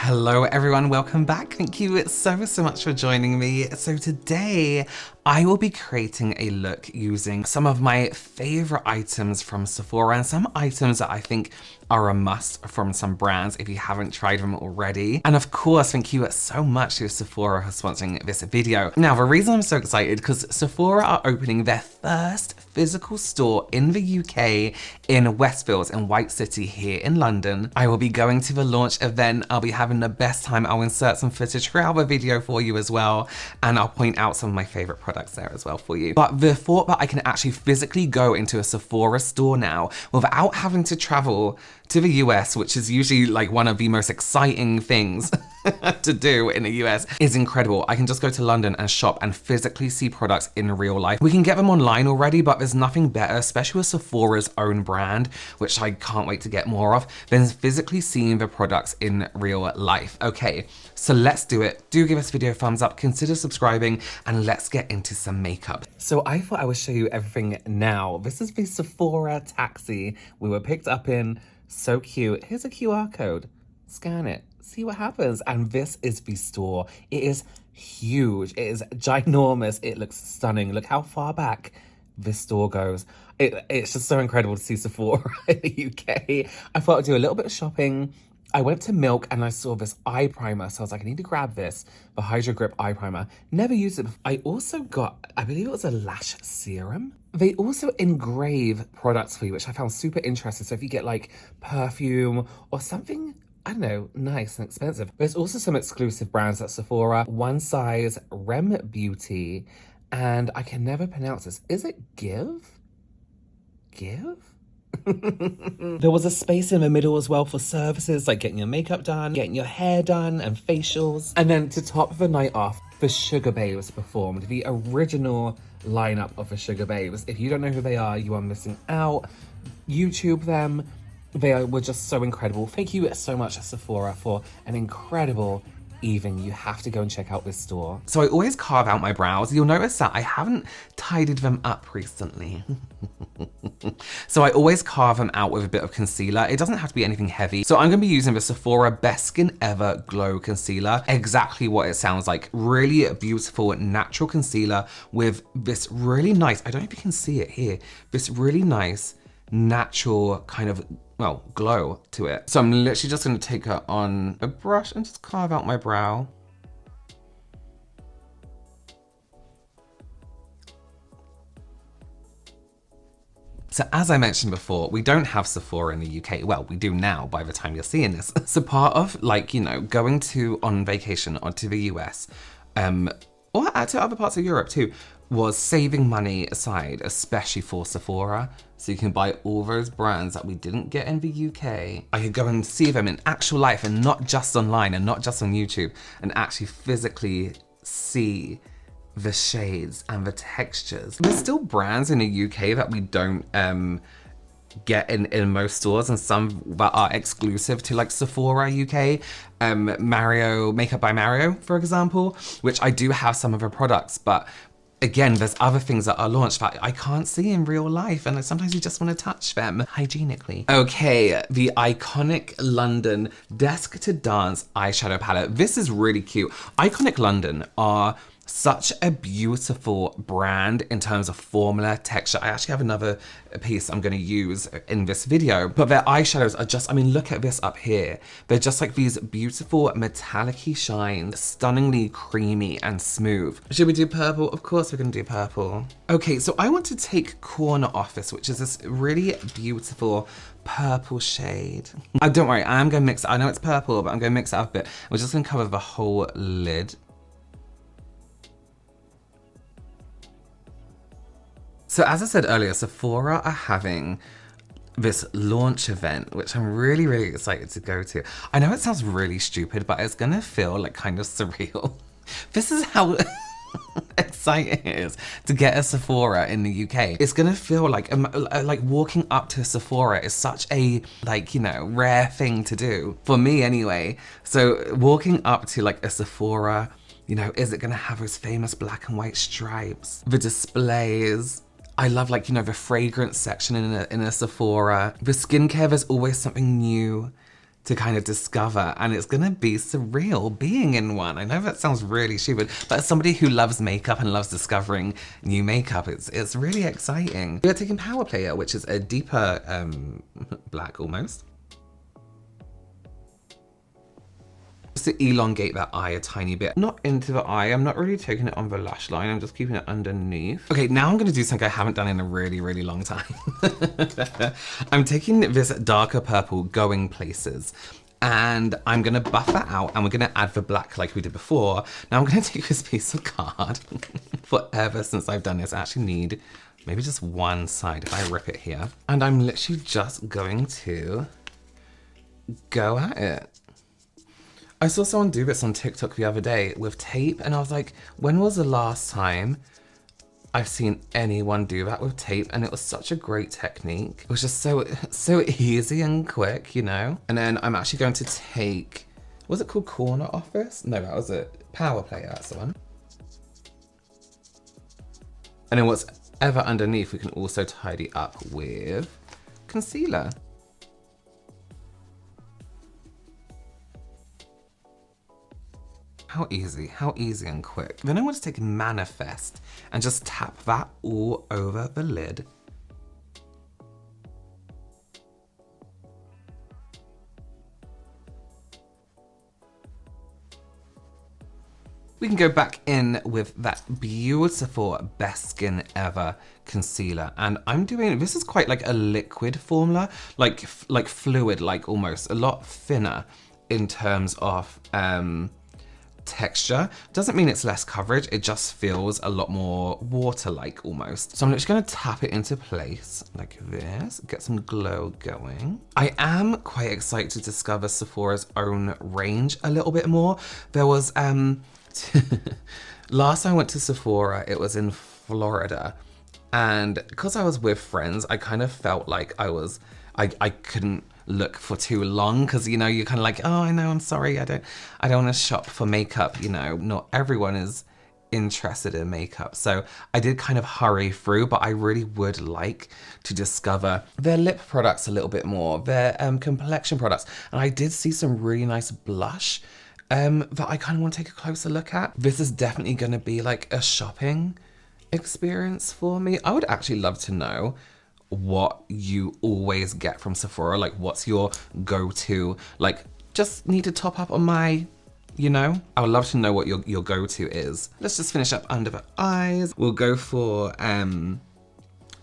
Hello everyone, welcome back. Thank you so much for joining me. So today I will be creating a look using some of my favorite items from Sephora and some items that I think are a must from some brands if you haven't tried them already. And of course, thank you so much to Sephora for sponsoring this video. Now, the reason I'm so excited because Sephora are opening their first physical store in the UK in Westfields in White City here in London. I will be going to the launch event. I'll be having the best time. I'll insert some footage throughout the video for you as well. And I'll point out some of my favorite products there as well for you. But the thought that I can actually physically go into a Sephora store now without having to travel to the US, which is usually like one of the most exciting things to do in the US, is incredible. I can just go to London and shop and physically see products in real life. We can get them online already, but there's nothing better, especially with Sephora's own brand, which I can't wait to get more of, than physically seeing the products in real life. Okay, so let's do it. Do give this video a thumbs up, consider subscribing, and let's get into some makeup. So I thought I would show you everything now. This is the Sephora taxi we were picked up in. So cute. Here's a QR code. Scan it. See what happens. And this is the store. It is huge. It is ginormous. It looks stunning. Look how far back this store goes. It's just so incredible to see Sephora in the UK. I thought I'd do a little bit of shopping. I went to Milk and I saw this eye primer. So I was like, I need to grab this, the Hydro Grip eye primer. Never used it before. I also got, I believe it was a lash serum. They also engrave products for you, which I found super interesting. So if you get like perfume or something, I don't know, nice and expensive. There's also some exclusive brands at Sephora. One Size, Rem Beauty, and I can never pronounce this. Is it Give? Give? There was a space in the middle as well for services like getting your makeup done, getting your hair done, and facials. And then to top the night off, the Sugababes performed, the original lineup of the Sugababes. If you don't know who they are, you are missing out. YouTube them. Were just so incredible. Thank you so much, Sephora, for an incredible evening. You have to go and check out this store. So I always carve out my brows. You'll notice that I haven't tidied them up recently. So I always carve them out with a bit of concealer. It doesn't have to be anything heavy. So I'm going to be using the Sephora Best Skin Ever Glow Concealer. Exactly what it sounds like. Really beautiful natural concealer with this really nice, I don't know if you can see it here, this really nice natural kind of, well, glow to it. So I'm literally just going to take it on a brush and just carve out my brow. So as I mentioned before, we don't have Sephora in the UK. Well, we do now by the time you're seeing this. So part of like, you know, going on vacation or to the US, or to other parts of Europe too, was saving money aside, especially for Sephora. So you can buy all those brands that we didn't get in the UK. I could go and see them in actual life and not just online and not just on YouTube, and actually physically see the shades and the textures. There's still brands in the UK that we don't get in most stores, and some that are exclusive to like Sephora UK. Mario, Makeup by Mario, for example, which I do have some of her products, but again, there's other things that are launched that I can't see in real life, and sometimes you just want to touch them hygienically. Okay, the Iconic London Desk to Dance eyeshadow palette. This is really cute. Iconic London are such a beautiful brand in terms of formula, texture. I actually have another piece I'm going to use in this video, but their eyeshadows are just, I mean, look at this up here. They're just like these beautiful metallic-y shines, stunningly creamy and smooth. Should we do purple? Of course we're going to do purple. Okay, so I want to take Corner Office, which is this really beautiful purple shade. Oh, don't worry, I am going to mix it. I know it's purple, but I'm going to mix it up a bit. We're just going to cover the whole lid. So as I said earlier, Sephora are having this launch event, which I'm really, really excited to go to. I know it sounds really stupid, but it's gonna feel like kind of surreal. This is how exciting it is to get a Sephora in the UK. It's gonna feel like walking up to a Sephora is such a, like, you know, rare thing to do, for me anyway. So walking up to like a Sephora, you know, is it gonna have those famous black and white stripes? The displays, I love, like, you know, the fragrance section in a Sephora. The skincare, there's always something new to kind of discover, and it's gonna be surreal being in one. I know that sounds really stupid, but as somebody who loves makeup and loves discovering new makeup, it's really exciting. We're taking Power Player, which is a deeper black almost. Just to elongate that eye a tiny bit. Not into the eye, I'm not really taking it on the lash line, I'm just keeping it underneath. Okay, now I'm gonna do something I haven't done in a really, really long time. I'm taking this darker purple, Going Places, and I'm gonna buff that out, and we're gonna add the black like we did before. Now I'm gonna take this piece of card. Forever since I've done this, I actually need maybe just one side if I rip it here. And I'm literally just going to go at it. I saw someone do this on TikTok the other day with tape, and I was like, when was the last time I've seen anyone do that with tape? And it was such a great technique. It was just so easy and quick, you know? And then I'm actually going to take, was it called Corner Office? No, that was it. Power Player, that's the one. And then whatever underneath, we can also tidy up with concealer. How easy and quick. Then I want to take Manifest and just tap that all over the lid. We can go back in with that beautiful Best Skin Ever concealer. And I'm doing, this is quite like a liquid formula, like fluid, like almost a lot thinner in terms of, texture. Doesn't mean it's less coverage, it just feels a lot more water-like almost. So I'm just gonna tap it into place like this, get some glow going. I am quite excited to discover Sephora's own range a little bit more. There was, last time I went to Sephora, it was in Florida. And because I was with friends, I kind of felt like I couldn't look for too long, because you know, you're kind of like, oh, I know, I'm sorry, I don't want to shop for makeup, you know, not everyone is interested in makeup. So I did kind of hurry through, but I really would like to discover their lip products a little bit more, their complexion products. And I did see some really nice blush that I kind of want to take a closer look at. This is definitely going to be like a shopping experience for me. I would actually love to know what you always get from Sephora, like what's your go-to, like just need to top up on my, you know, I would love to know what your go-to is. Let's just finish up under the eyes. We'll go for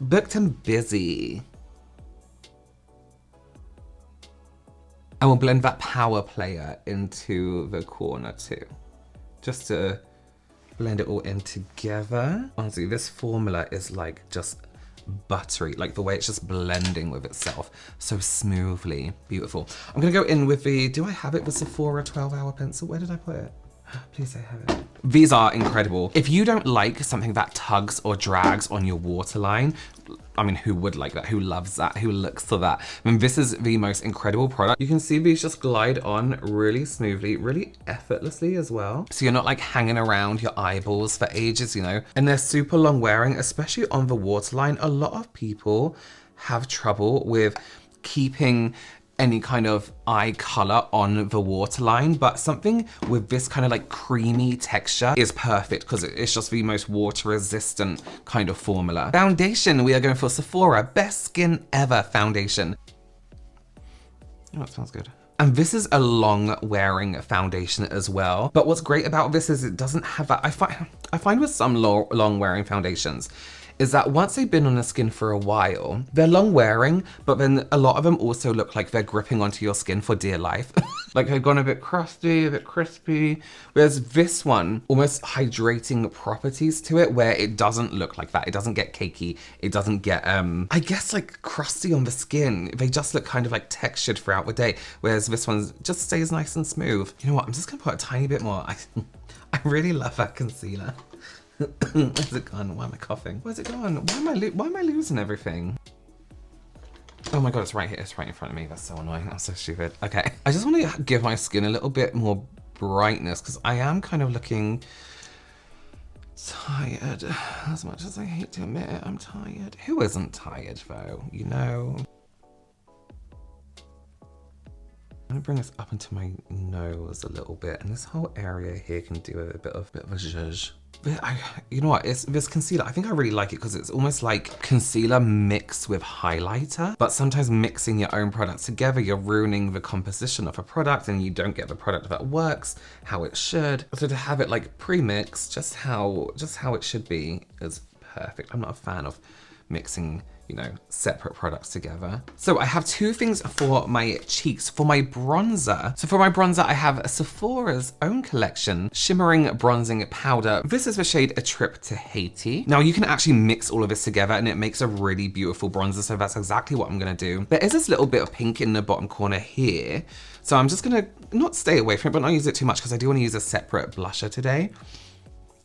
Booked and Busy, and we'll blend that Power Player into the corner too, just to blend it all in together. Honestly, this formula is like just buttery, like the way it's just blending with itself so smoothly. Beautiful. I'm gonna go in with the, do I have it, the Sephora 12-hour pencil? Where did I put it? Please say I have it. These are incredible. If you don't like something that tugs or drags on your waterline, I mean, who would like that? Who loves that? Who looks for that? I mean, this is the most incredible product. You can see these just glide on really smoothly, really effortlessly as well. So you're not like hanging around your eyeballs for ages, you know? And they're super long wearing, especially on the waterline. A lot of people have trouble with keeping any kind of eye color on the waterline, but something with this kind of like creamy texture is perfect because it's just the most water resistant kind of formula. Foundation, we are going for Sephora Best Skin Ever foundation. Oh, that smells good. And this is a long wearing foundation as well. But what's great about this is it doesn't have that, I find with some long wearing foundations, is that once they've been on the skin for a while, they're long wearing, but then a lot of them also look like they're gripping onto your skin for dear life. Like they've gone a bit crusty, a bit crispy. Whereas this one, almost hydrating properties to it where it doesn't look like that. It doesn't get cakey. It doesn't get, I guess like crusty on the skin. They just look kind of like textured throughout the day. Whereas this one just stays nice and smooth. You know what, I'm just gonna put a tiny bit more. I really love that concealer. Where's it gone? Why am I coughing? Where's it gone? Why am I losing everything? Oh my god, it's right here. It's right in front of me. That's so annoying. That's so stupid. Okay. I just want to give my skin a little bit more brightness because I am kind of looking tired. As much as I hate to admit it, I'm tired. Who isn't tired though? You know? I'm gonna bring this up into my nose a little bit, and this whole area here can do a bit of a zhuzh. But you know what, it's this concealer, I think I really like it because it's almost like concealer mixed with highlighter, but sometimes mixing your own products together, you're ruining the composition of a product and you don't get the product that works how it should. So to have it like pre-mixed, just how it should be is perfect. I'm not a fan of mixing, you know, separate products together. So I have two things for my cheeks. For my bronzer, I have Sephora's own collection, Shimmering Bronzing Powder. This is the shade A Trip to Haiti. Now you can actually mix all of this together and it makes a really beautiful bronzer, so that's exactly what I'm gonna do. There is this little bit of pink in the bottom corner here, so I'm just gonna not stay away from it, but not use it too much because I do wanna use a separate blusher today.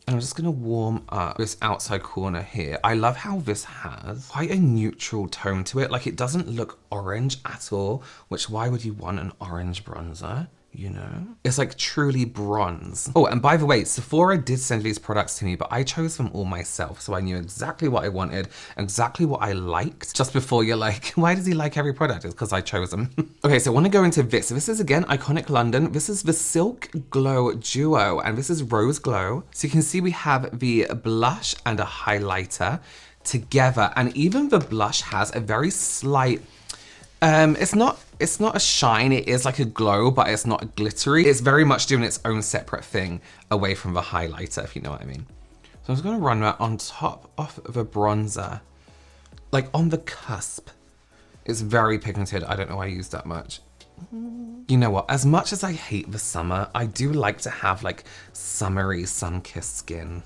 And I'm just gonna warm up this outside corner here. I love how this has quite a neutral tone to it. Like it doesn't look orange at all, which why would you want an orange bronzer? You know? It's like truly bronze. Oh, and by the way, Sephora did send these products to me, but I chose them all myself. So I knew exactly what I wanted, exactly what I liked. Just before you're like, why does he like every product? It's because I chose them. Okay, so I wanna go into this. So this is again, Iconic London. This is the Silk Glow Duo, and this is Rose Glow. So you can see we have the blush and a highlighter together. And even the blush has a very slight, it's not a shine, it is like a glow, but it's not glittery. It's very much doing its own separate thing away from the highlighter, if you know what I mean. So I'm just gonna run that on top of the bronzer, like on the cusp. It's very pigmented, I don't know why I use that much. You know what, as much as I hate the summer, I do like to have like summery sun-kissed skin.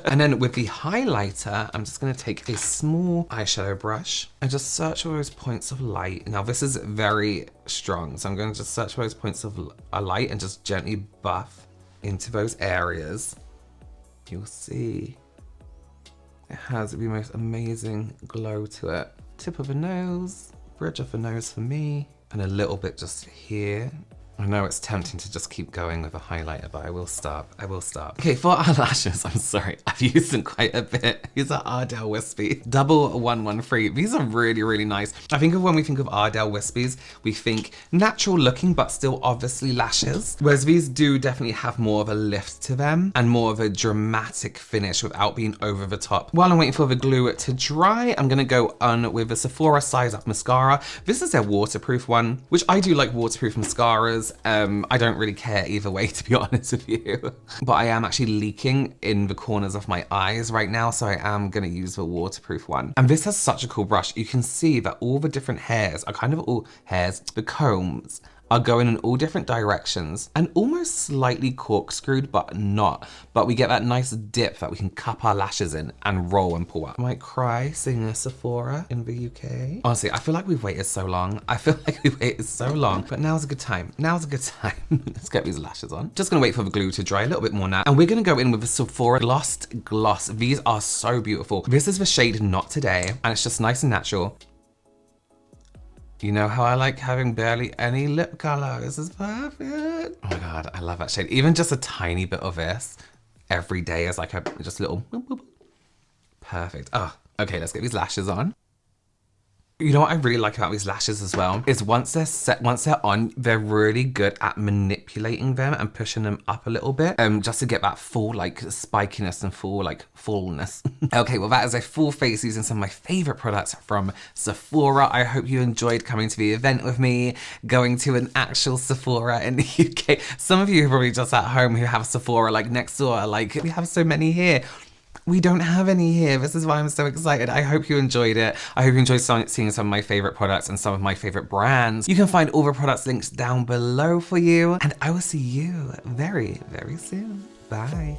And then with the highlighter, I'm just gonna take a small eyeshadow brush and just search for those points of light. Now this is very strong, so I'm gonna just search for those points of light and just gently buff into those areas. You'll see it has the most amazing glow to it. Tip of the nose, bridge of the nose for me, and a little bit just here. I know it's tempting to just keep going with a highlighter, but I will stop. Okay, for our lashes, I'm sorry, I've used them quite a bit. These are Ardell Wispy, double 113. These are really, really nice. I think of when we think of Ardell Wispies, we think natural looking, but still obviously lashes. Whereas these do definitely have more of a lift to them and more of a dramatic finish without being over the top. While I'm waiting for the glue to dry, I'm gonna go on with the Sephora Size Up Mascara. This is their waterproof one, which I do like waterproof mascaras. I don't really care either way, to be honest with you. But I am actually leaking in the corners of my eyes right now, so I am gonna use the waterproof one. And this has such a cool brush. You can see that all the different hairs are kind of all hairs, the combs are going in all different directions and almost slightly corkscrewed, but not. But we get that nice dip that we can cup our lashes in and roll and pull up. I might cry seeing a Sephora in the UK. Honestly, I feel like we've waited so long. But now's a good time. Let's get these lashes on. Just gonna wait for the glue to dry a little bit more now. And we're gonna go in with the Sephora Glossed Gloss. These are so beautiful. This is the shade Not Today, and it's just nice and natural. You know how I like having barely any lip color. This is perfect. Oh my God, I love that shade. Even just a tiny bit of this every day is like a just little boop, boop. Perfect. Oh, okay, let's get these lashes on. You know what I really like about these lashes as well is once they're set, once they're on, they're really good at manipulating them and pushing them up a little bit, just to get that full like spikiness and full like fullness. Okay, well that is a full face using some of my favorite products from Sephora. I hope you enjoyed coming to the event with me, going to an actual Sephora in the UK. Some of you are probably just at home who have Sephora like next door, like we have so many here. We don't have any here. This is why I'm so excited. I hope you enjoyed it. I hope you enjoyed seeing some of my favorite products and some of my favorite brands. You can find all the products links down below for you. And I will see you very, very soon. Bye.